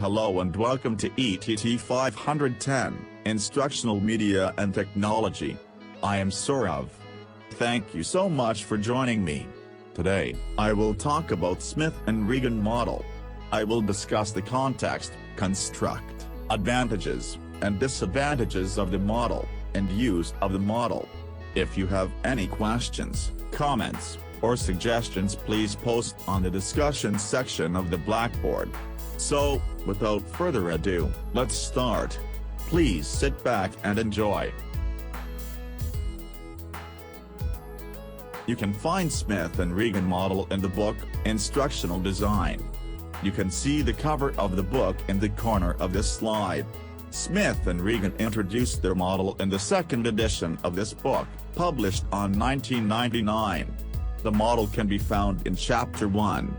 Hello and welcome to ETT 510, Instructional Media and Technology. I am Saurav. Thank you so much for joining me. Today, I will talk about Smith and Ragan model. I will discuss the context, construct, advantages, and disadvantages of the model, and use of the model. If you have any questions, comments, or suggestions, please post on the discussion section of the Blackboard. So, without further ado, let's start. Please sit back and enjoy. You can find Smith and Ragan model in the book, Instructional Design. You can see the cover of the book in the corner of this slide. Smith and Ragan introduced their model in the second edition of this book, published on 1999. The model can be found in Chapter 1.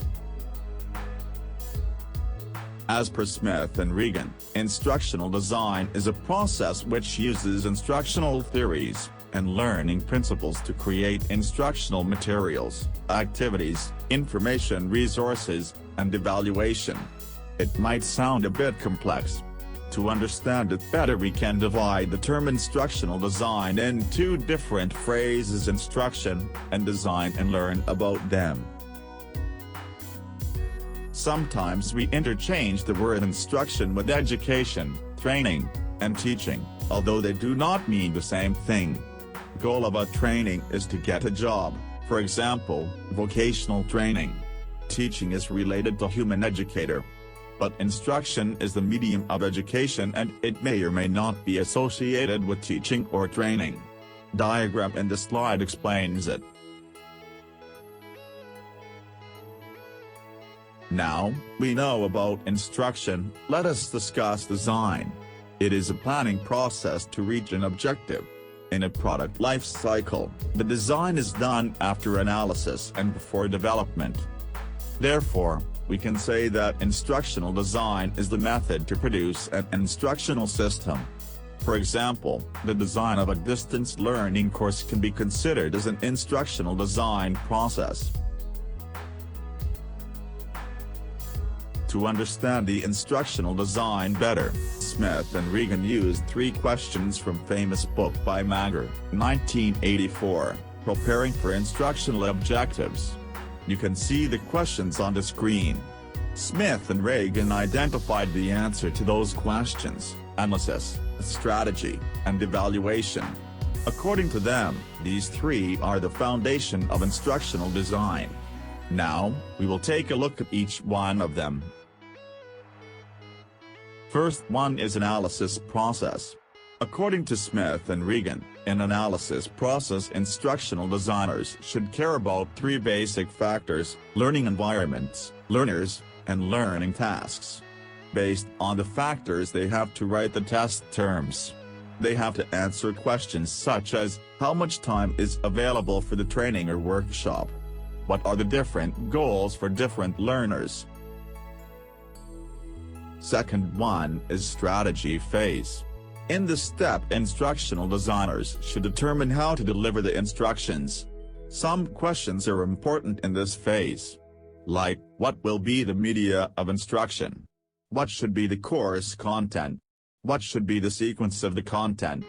As per Smith and Ragan, instructional design is a process which uses instructional theories and learning principles to create instructional materials, activities, information resources, and evaluation. It might sound a bit complex. To understand it better, we can divide the term instructional design in two different phrases: instruction and design, and learn about them. Sometimes we interchange the word instruction with education, training, and teaching, although they do not mean the same thing. The goal of a training is to get a job, for example, vocational training. Teaching is related to human educator. But instruction is the medium of education, and it may or may not be associated with teaching or training. Diagram in the slide explains it. Now, we know about instruction, let us discuss design. It is a planning process to reach an objective. In a product life cycle, the design is done after analysis and before development. Therefore, we can say that instructional design is the method to produce an instructional system. For example, the design of a distance learning course can be considered as an instructional design process. To understand the instructional design better, Smith and Ragan used 3 questions from famous book by Mager, 1984, Preparing for Instructional Objectives. You can see the questions on the screen. Smith and Ragan identified the answer to those questions: analysis, strategy, and evaluation. According to them, these 3 are the foundation of instructional design. Now, we will take a look at each one of them. First one is analysis process. According to Smith and Ragan, in analysis process, instructional designers should care about 3 basic factors: learning environments, learners, and learning tasks. Based on the factors, they have to write the test terms. They have to answer questions such as, how much time is available for the training or workshop? What are the different goals for different learners? Second one is strategy phase. In this step, instructional designers should determine how to deliver the instructions. Some questions are important in this phase. Like, what will be the media of instruction? What should be the course content? What should be the sequence of the content?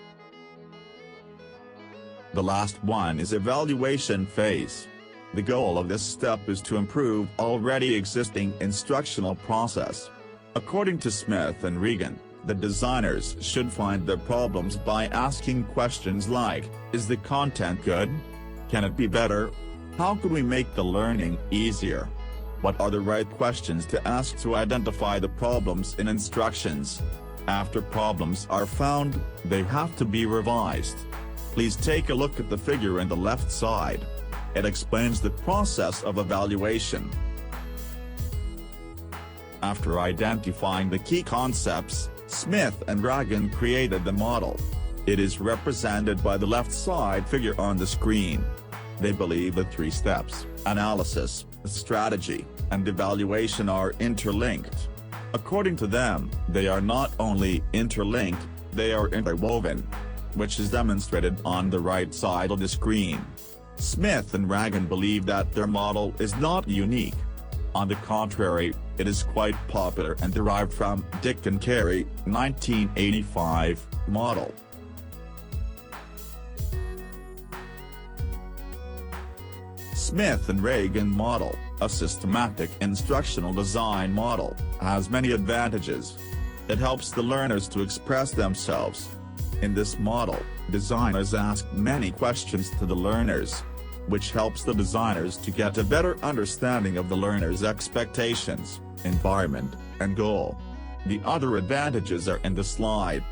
The last one is evaluation phase. The goal of this step is to improve already existing instructional process. According to Smith and Ragan, the designers should find their problems by asking questions like, is the content good? Can it be better? How could we make the learning easier? What are the right questions to ask to identify the problems in instructions? After problems are found, they have to be revised. Please take a look at the figure in the left side. It explains the process of evaluation. After identifying the key concepts, Smith and Ragan created the model. It is represented by the left side figure on the screen. They believe the 3 steps, analysis, strategy, and evaluation, are interlinked. According to them, they are not only interlinked, they are interwoven, which is demonstrated on the right side of the screen. Smith and Ragan believe that their model is not unique. On the contrary, it is quite popular and derived from Dick and Carey, 1985, model. Smith and Ragan model, a systematic instructional design model, has many advantages. It helps the learners to express themselves. In this model, designers ask many questions to the learners, which helps the designers to get a better understanding of the learner's expectations, environment, and goal. The other advantages are in the slide.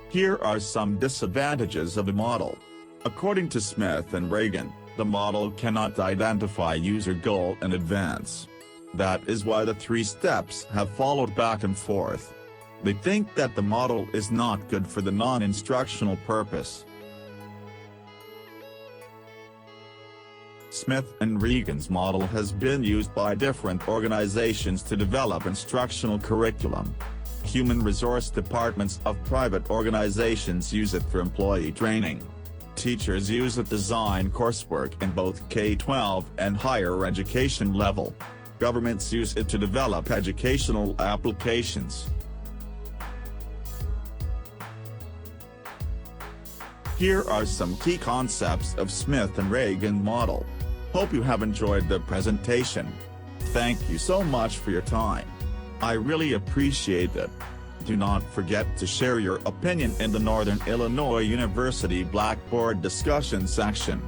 Here are some disadvantages of the model. According to Smith and Ragan, the model cannot identify user goal in advance. That is why the 3 steps have followed back and forth. They think that the model is not good for the non-instructional purpose. Smith and Ragan's model has been used by different organizations to develop instructional curriculum. Human resource departments of private organizations use it for employee training. Teachers use it to design coursework in both K-12 and higher education level. Governments use it to develop educational applications. Here are some key concepts of Smith and Ragan model. Hope you have enjoyed the presentation. Thank you so much for your time. I really appreciate it. Do not forget to share your opinion in the Northern Illinois University Blackboard discussion section.